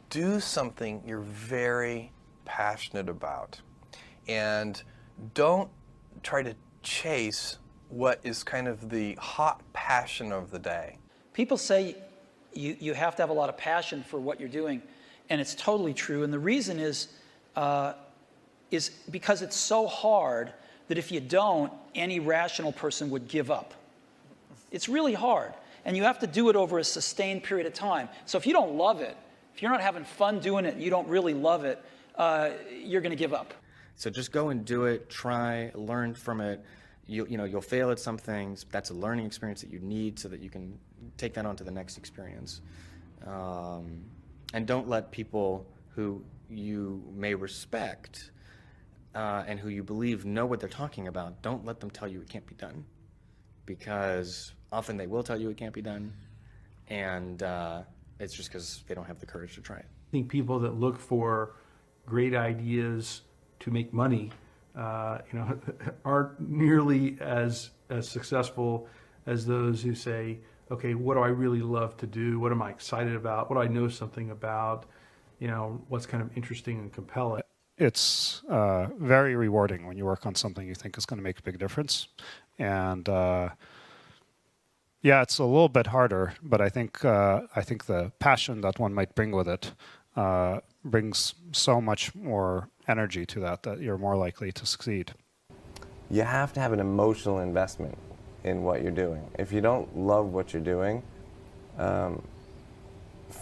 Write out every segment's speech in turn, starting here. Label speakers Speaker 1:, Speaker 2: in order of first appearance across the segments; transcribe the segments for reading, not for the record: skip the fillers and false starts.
Speaker 1: do something you're very passionate about. And don't try to chase what is kind of the hot passion of the day.
Speaker 2: People say you have to have a lot of passion for what you're doing, and it's totally true. And the reason is because it's so hard that if you don't, any rational person would give up. It's really hard, and you have to do it over a sustained period of time. So if you don't love it, if you're not having fun doing it, you don't really love it, you're going to give up.
Speaker 3: So just go and do it, try, learn from it. You'll fail at some things. That's a learning experience that you need so that you can take that on to the next experience. And don't let people who you may respect and who you believe know what they're talking about, don't let them tell you it can't be done. Because often they will tell you it can't be done, and it's just because they don't have the courage to try it.
Speaker 4: I think people that look for great ideas to make money aren't nearly as successful as those who say, okay, what do I really love to do? What am I excited about? What do I know something about? What's kind of interesting and compelling?
Speaker 5: It's very rewarding when you work on something you think is going to make a big difference. And yeah, it's a little bit harder, but I think the passion that one might bring with it brings so much more energy to that you're more likely to succeed.
Speaker 6: You have to have an emotional investment in what you're doing. If you don't love what you're doing,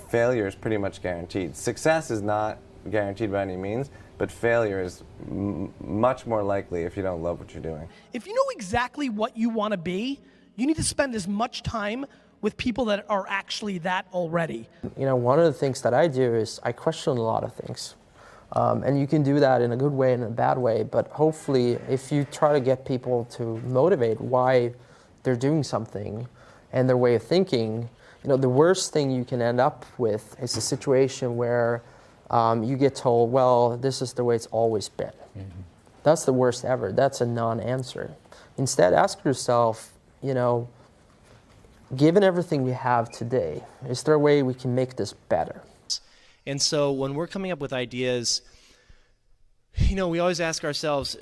Speaker 6: failure is pretty much guaranteed. Success is not guaranteed by any means, but failure is much more likely if you don't love what you're doing.
Speaker 7: If you know exactly what you want to be, you need to spend as much time with people that are actually that already.
Speaker 8: One of the things that I do is I question a lot of things. And you can do that in a good way and in a bad way, but hopefully if you try to get people to motivate why they're doing something and their way of thinking, the worst thing you can end up with is a situation where you get told, well, this is the way it's always been. Mm-hmm. That's the worst ever. That's a non-answer. Instead, ask yourself, given everything we have today, is there a way we can make this better?
Speaker 9: And so when we're coming up with ideas, we always ask ourselves,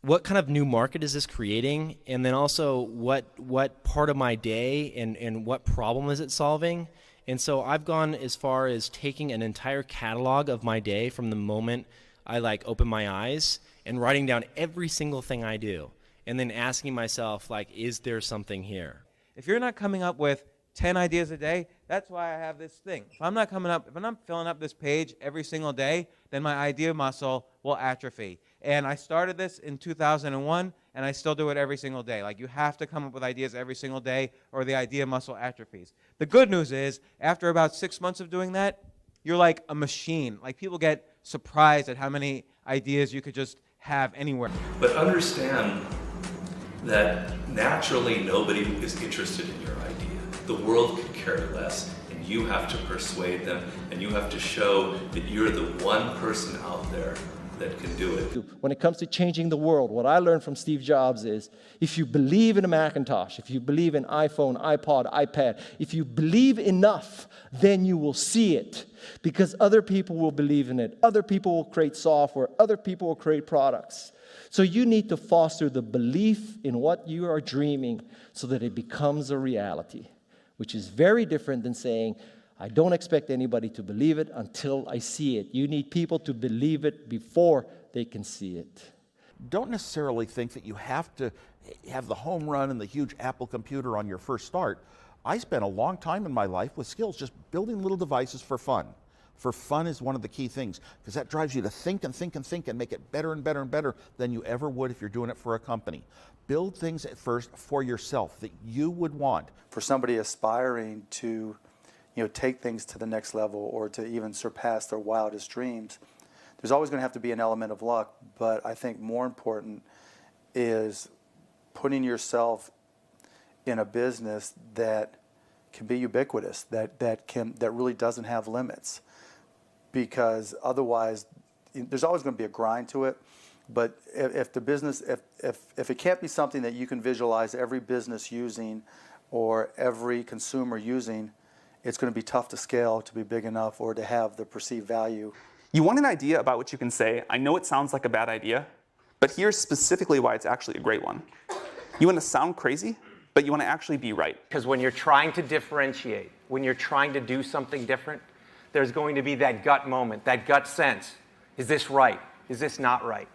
Speaker 9: what kind of new market is this creating? And then also, what part of my day and what problem is it solving? And so I've gone as far as taking an entire catalog of my day from the moment I open my eyes and writing down every single thing I do. And then asking myself, is there something here?
Speaker 10: If you're not coming up with 10 ideas a day, that's why I have this thing. If I'm not filling up this page every single day, then my idea muscle will atrophy. And I started this in 2001, and I still do it every single day. You have to come up with ideas every single day, or the idea muscle atrophies. The good news is, after about 6 months of doing that, you're like a machine. People get surprised at how many ideas you could just have anywhere.
Speaker 11: But understand that naturally nobody is interested in your idea. The world could care less, and you have to persuade them, and you have to show that you're the one person out there that can do it.
Speaker 12: When it comes to changing the world, what I learned from Steve Jobs is, if you believe in a Macintosh, if you believe in iPhone, iPod, iPad, if you believe enough, then you will see it. Because other people will believe in it. Other people will create software. Other people will create products. So you need to foster the belief in what you are dreaming so that it becomes a reality, which is very different than saying, I don't expect anybody to believe it until I see it. You need people to believe it before they can see it.
Speaker 13: Don't necessarily think that you have to have the home run and the huge Apple computer on your first start. I spent a long time in my life with skills just building little devices for fun. For fun is one of the key things, because that drives you to think and think and think and make it better and better and better than you ever would if you're doing it for a company. Build things at first for yourself that you would want.
Speaker 14: For somebody aspiring to take things to the next level or to even surpass their wildest dreams, there's always going to have to be an element of luck, but I think more important is putting yourself in a business that can be ubiquitous, that really doesn't have limits. Because otherwise, there's always going to be a grind to it. But if the business, if it can't be something that you can visualize every business using or every consumer using, it's going to be tough to scale to be big enough or to have the perceived value.
Speaker 15: You want an idea about which you can say, I know it sounds like a bad idea, but here's specifically why it's actually a great one. You want to sound crazy, but you want to actually be right.
Speaker 16: Because when you're trying to differentiate, when you're trying to do something different, there's going to be that gut moment, that gut sense. Is this right? Is this not right?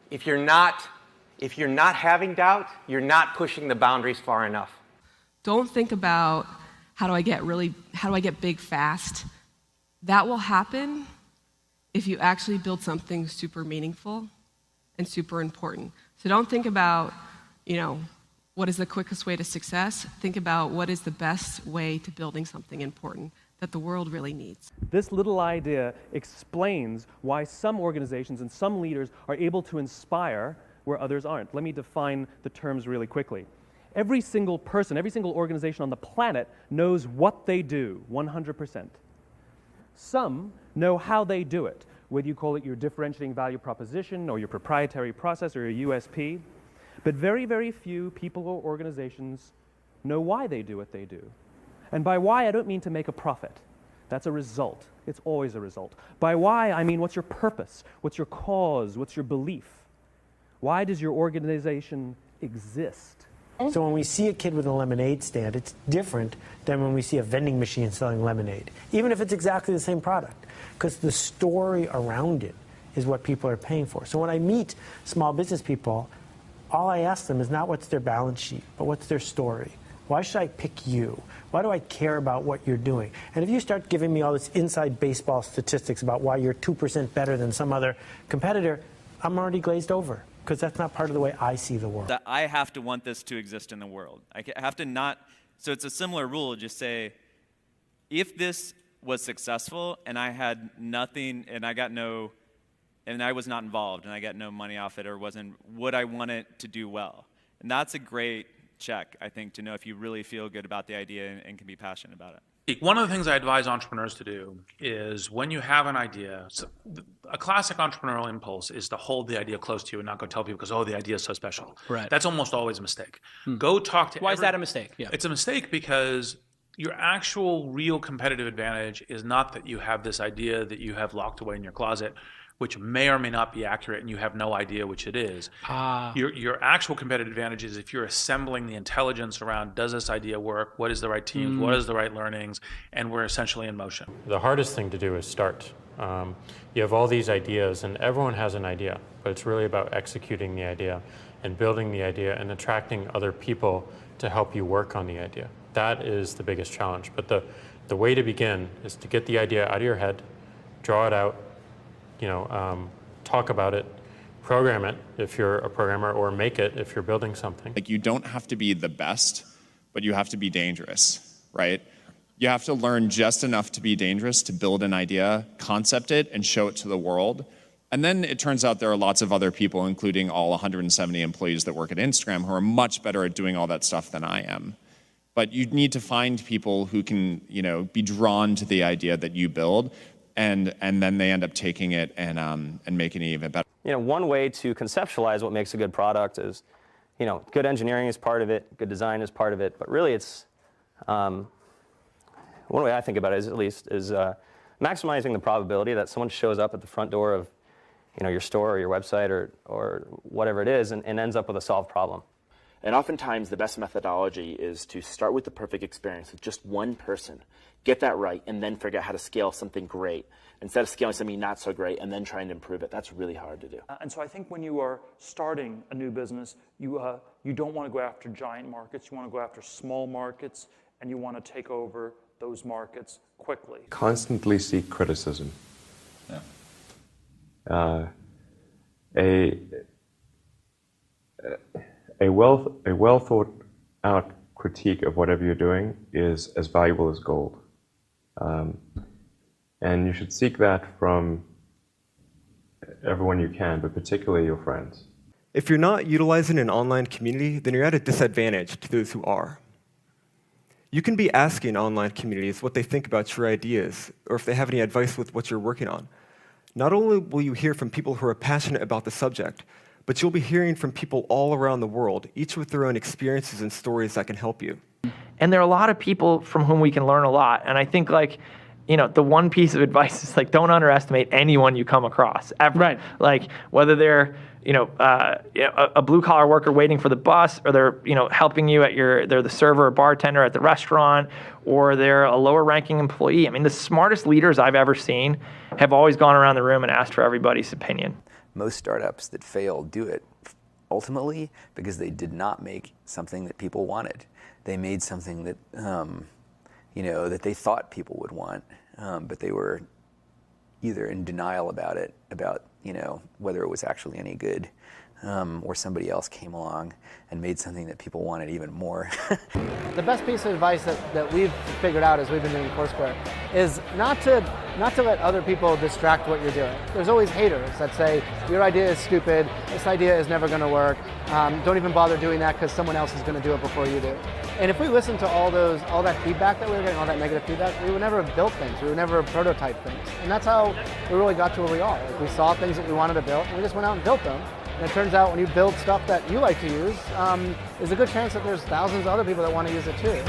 Speaker 16: If you're not having doubt, you're not pushing the boundaries far enough.
Speaker 17: Don't think about how do I get big fast. That will happen if you actually build something super meaningful and super important. So don't think about, what is the quickest way to success? Think about what is the best way to building something important that the world really needs.
Speaker 18: This little idea explains why some organizations and some leaders are able to inspire where others aren't. Let me define the terms really quickly. Every single person, every single organization on the planet knows what they do, 100%. Some know how they do it, whether you call it your differentiating value proposition or your proprietary process or your USP. But very, very few people or organizations know why they do what they do. And by why, I don't mean to make a profit. That's a result. It's always a result. By why, I mean what's your purpose? What's your cause? What's your belief? Why does your organization exist?
Speaker 19: So when we see a kid with a lemonade stand, it's different than when we see a vending machine selling lemonade, even if it's exactly the same product, because the story around it is what people are paying for. So when I meet small business people, all I ask them is not what's their balance sheet, but what's their story. Why should I pick you? Why do I care about what you're doing? And if you start giving me all this inside baseball statistics about why you're 2% better than some other competitor, I'm already glazed over, because that's not part of the way I see the world.
Speaker 20: That I have to want this to exist in the world. I have to not, so it's a similar rule, just say, if this was successful and I had nothing and I was not involved and I got no money off it or would I want it to do well? And that's a great check, I think, to know if you really feel good about the idea and can be passionate about it.
Speaker 21: One of the things I advise entrepreneurs to do is when you have an idea, so a classic entrepreneurial impulse is to hold the idea close to you and not go tell people because, oh, the idea is so special.
Speaker 2: Right.
Speaker 21: That's almost always a mistake. Go talk to
Speaker 2: Why is that a mistake? Yeah.
Speaker 21: It's a mistake because your actual real competitive advantage is not that you have this idea that you have locked away in your closet, which may or may not be accurate and you have no idea which it is. Your actual competitive advantage is if you're assembling the intelligence around, does this idea work? What is the right teams? What is the right learnings? And we're essentially in motion.
Speaker 22: The hardest thing to do is start. You have all these ideas and everyone has an idea, but it's really about executing the idea and building the idea and attracting other people to help you work on the idea. That is the biggest challenge. But the way to begin is to get the idea out of your head, draw it out, talk about it, program it if you're a programmer, or make it if you're building something.
Speaker 23: Like, you don't have to be the best, but you have to be dangerous, right? You have to learn just enough to be dangerous to build an idea, concept it, and show it to the world. And then it turns out there are lots of other people, including all 170 employees that work at Instagram, who are much better at doing all that stuff than I am. But you need to find people who can, be drawn to the idea that you build, and then they end up taking it and making it even better.
Speaker 24: One way to conceptualize what makes a good product is, good engineering is part of it, good design is part of it, but really it's, one way I think about it is maximizing the probability that someone shows up at the front door of, your store or your website or whatever it is and ends up with a solved problem.
Speaker 25: And oftentimes the best methodology is to start with the perfect experience with just one person, get that right, and then figure out how to scale something great instead of scaling something not so great and then trying to improve it. That's really hard to do.
Speaker 26: And so I think when you are starting a new business, you don't want to go after giant markets. You want to go after small markets, and you want to take over those markets quickly.
Speaker 27: Constantly seek criticism.
Speaker 23: Yeah.
Speaker 27: A well thought out critique of whatever you're doing is as valuable as gold. And you should seek that from everyone you can, but particularly your friends.
Speaker 28: If you're not utilizing an online community, then you're at a disadvantage to those who are. You can be asking online communities what they think about your ideas, or if they have any advice with what you're working on. Not only will you hear from people who are passionate about the subject, but you'll be hearing from people all around the world, each with their own experiences and stories that can help you.
Speaker 1: And there are a lot of people from whom we can learn a lot. And I think the one piece of advice is don't underestimate anyone you come across ever. Right. Whether they're, a blue collar worker waiting for the bus, or they're, helping you they're the server or bartender at the restaurant, or they're a lower ranking employee. I mean, the smartest leaders I've ever seen have always gone around the room and asked for everybody's opinion.
Speaker 3: Most startups that fail do it ultimately because they did not make something that people wanted. They made something that, that they thought people would want, but they were either in denial about it, whether it was actually any good, or somebody else came along and made something that people wanted even more.
Speaker 4: The best piece of advice that we've figured out as we've been doing Foursquare is not to let other people distract what you're doing. There's always haters that say, your idea is stupid, this idea is never going to work, don't even bother doing that because someone else is going to do it before you do. And if we listened to all that feedback that we were getting, all that negative feedback, we would never have built things, we would never have prototyped things. And that's how we really got to where we are. We saw things that we wanted to build, and we just went out and built them. And it turns out when you build stuff that you like to use, there's a good chance that there's thousands of other people that want to use it too.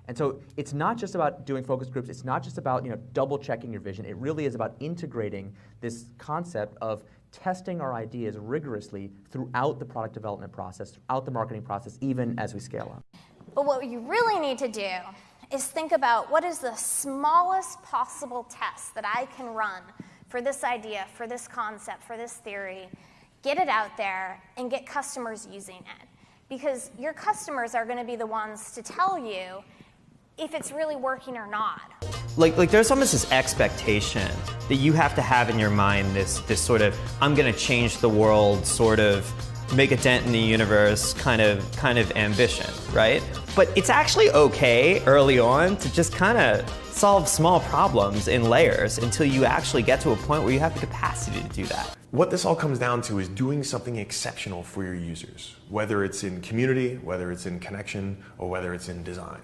Speaker 5: And so it's not just about doing focus groups, it's not just about double checking your vision, it really is about integrating this concept of testing our ideas rigorously throughout the product development process, throughout the marketing process, even as we scale up.
Speaker 6: But what you really need to do is think about what is the smallest possible test that I can run for this idea, for this concept, for this theory, get it out there, and get customers using it. Because your customers are going to be the ones to tell you if it's really working or not.
Speaker 7: Like there's almost this expectation that you have to have in your mind this sort of, I'm going to change the world, sort of make a dent in the universe kind of ambition, right? But it's actually okay early on to just kind of solve small problems in layers until you actually get to a point where you have the capacity to do that.
Speaker 8: What this all comes down to is doing something exceptional for your users, whether it's in community, whether it's in connection, or whether it's in design.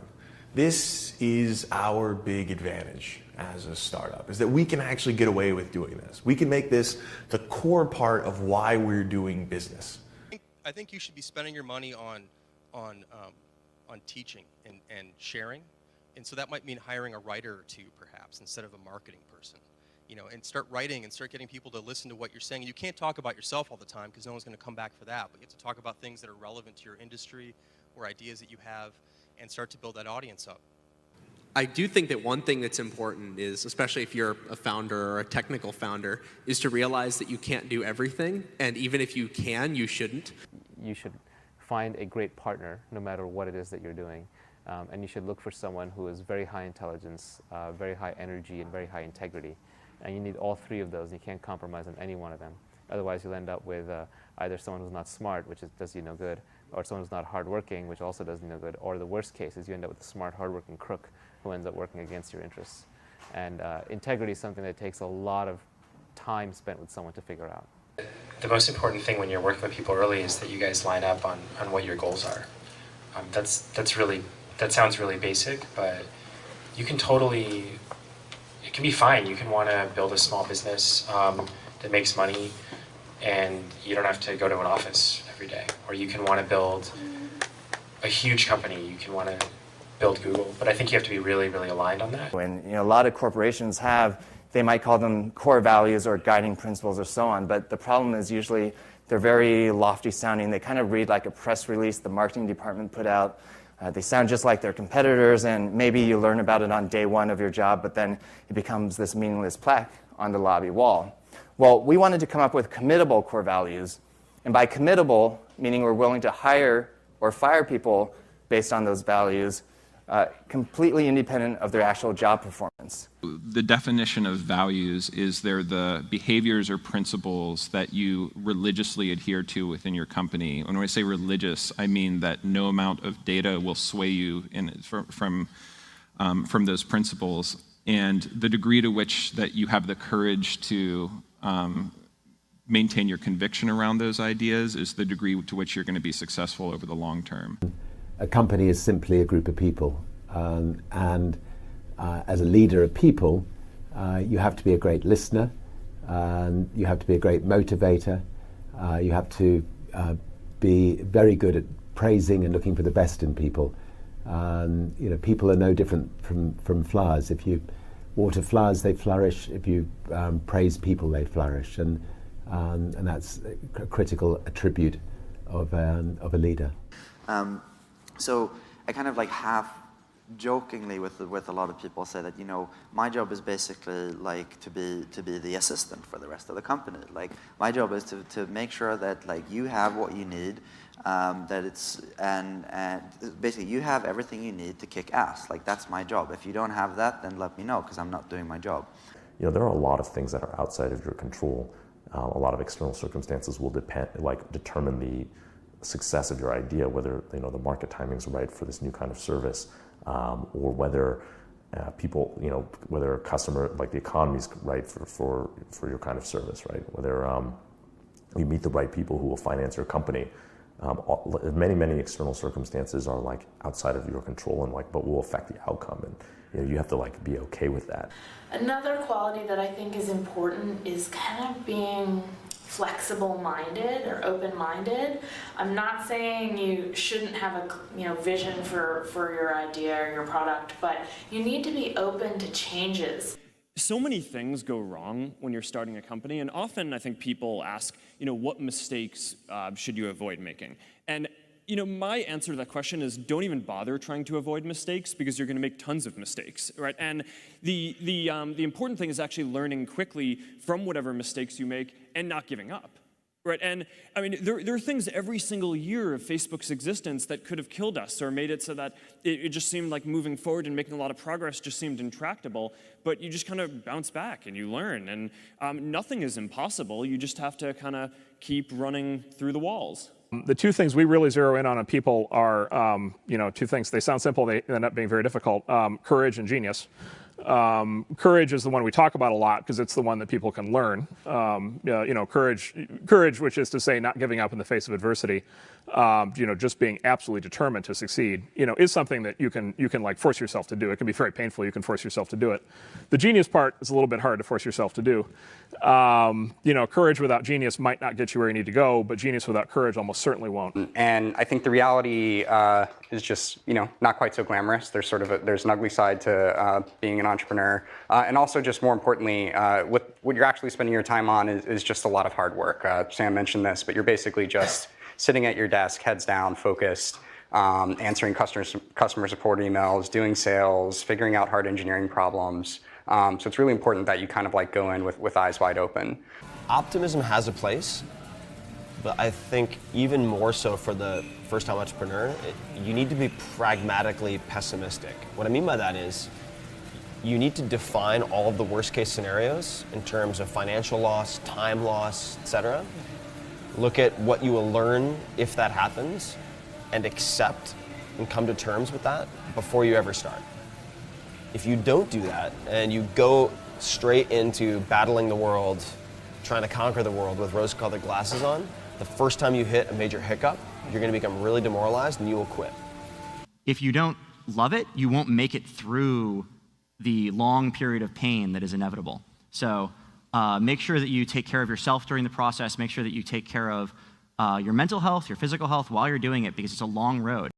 Speaker 8: This is our big advantage as a startup, is that we can actually get away with doing this. We can make this the core part of why we're doing business.
Speaker 9: I think you should be spending your money on teaching and sharing. And so that might mean hiring a writer or two, perhaps, instead of a marketing person. And start writing and start getting people to listen to what you're saying. You can't talk about yourself all the time because no one's going to come back for that, but you have to talk about things that are relevant to your industry or ideas that you have and start to build that audience up.
Speaker 29: I do think that one thing that's important is, especially if you're a founder or a technical founder, is to realize that you can't do everything, and even if you can, you shouldn't.
Speaker 30: You should find a great partner no matter what it is that you're doing. And you should look for someone who is very high intelligence, very high energy, and very high integrity. And you need all three of those, and you can't compromise on any one of them. Otherwise, you'll end up with either someone who's not smart, which does you no good, or someone who's not hardworking, which also does you no good, or the worst case is you end up with a smart, hardworking crook who ends up working against your interests. And integrity is something that takes a lot of time spent with someone to figure out.
Speaker 31: The most important thing when you're working with people early is that you guys line up on what your goals are. That sounds really basic, but you can totally, it can be fine. You can want to build a small business that makes money and you don't have to go to an office every day. Or you can want to build a huge company. You can want to build Google. But I think you have to be really, really aligned on that.
Speaker 32: When a lot of corporations have, they might call them core values or guiding principles or so on, but the problem is usually they're very lofty sounding. They kind of read like a press release the marketing department put out. They sound just like their competitors, and maybe you learn about it on day one of your job, but then it becomes this meaningless plaque on the lobby wall. Well, we wanted to come up with committable core values, and by committable, meaning we're willing to hire or fire people based on those values, completely independent of their actual job performance.
Speaker 33: The definition of values is they're the behaviors or principles that you religiously adhere to within your company. When I say religious, I mean that no amount of data will sway you from those principles, and the degree to which that you have the courage to maintain your conviction around those ideas is the degree to which you're going to be successful over the long term.
Speaker 34: A company is simply a group of people, as a leader of people, you have to be a great listener, you have to be a great motivator, You have to be very good at praising and looking for the best in people. People are no different from flowers. If you water flowers, they flourish. If you praise people, they flourish. And that's a critical attribute of a leader.
Speaker 2: So I kind of like half jokingly with a lot of people say that, my job is basically like to be the assistant for the rest of the company. Like my job is to make sure that like you have what you need, that it's and basically you have everything you need to kick ass. Like that's my job. If you don't have that, then let me know because I'm not doing my job.
Speaker 10: There are a lot of things that are outside of your control. A lot of external circumstances will determine the success of your idea, whether the market timing is right for this new kind of service, or whether people, whether a customer, like the economy is right for your kind of service, right? Whether you meet the right people who will finance your company. Many external circumstances are like outside of your control and but will affect the outcome, and you have to be okay with that.
Speaker 11: Another quality that I think is important is kind of being flexible-minded or open-minded. I'm not saying you shouldn't have a vision for your idea or your product, but you need to be open to changes.
Speaker 12: So many things go wrong when you're starting a company, and often I think people ask, what mistakes should you avoid making? And my answer to that question is don't even bother trying to avoid mistakes because you're going to make tons of mistakes, right? And the important thing is actually learning quickly from whatever mistakes you make and not giving up, right? And I mean, there are things every single year of Facebook's existence that could have killed us or made it so that it just seemed like moving forward and making a lot of progress just seemed intractable, but you just kind of bounce back and you learn, and nothing is impossible. You just have to kind of keep running through the walls.
Speaker 13: The two things we really zero in on people are, two things. They sound simple, they end up being very difficult. Courage and genius. Courage is the one we talk about a lot because it's the one that people can learn. Courage, which is to say not giving up in the face of adversity, just being absolutely determined to succeed, is something that you can like force yourself to do. It can be very painful. You can force yourself to do it. The genius part is a little bit hard to force yourself to do. Courage without genius might not get you where you need to go, but genius without courage almost certainly won't.
Speaker 14: And I think the reality is just, not quite so glamorous. There's there's an ugly side to being an entrepreneur. And also just more importantly, what you're actually spending your time on is just a lot of hard work. Sam mentioned this, but you're basically just sitting at your desk, heads down, focused, answering customer support emails, doing sales, figuring out hard engineering problems. So it's really important that you kind of go in with eyes wide open.
Speaker 15: Optimism has a place, but I think even more so for the first-time entrepreneur, you need to be pragmatically pessimistic. What I mean by that is you need to define all of the worst-case scenarios in terms of financial loss, time loss, etc. Look at what you will learn if that happens and accept and come to terms with that before you ever start. If you don't do that and you go straight into battling the world, trying to conquer the world with rose-colored glasses on, the first time you hit a major hiccup, you're going to become really demoralized and you will quit.
Speaker 16: If you don't love it, you won't make it through the long period of pain that is inevitable. So make sure that you take care of yourself during the process. Make sure that you take care of your mental health, your physical health while you're doing it, because it's a long road.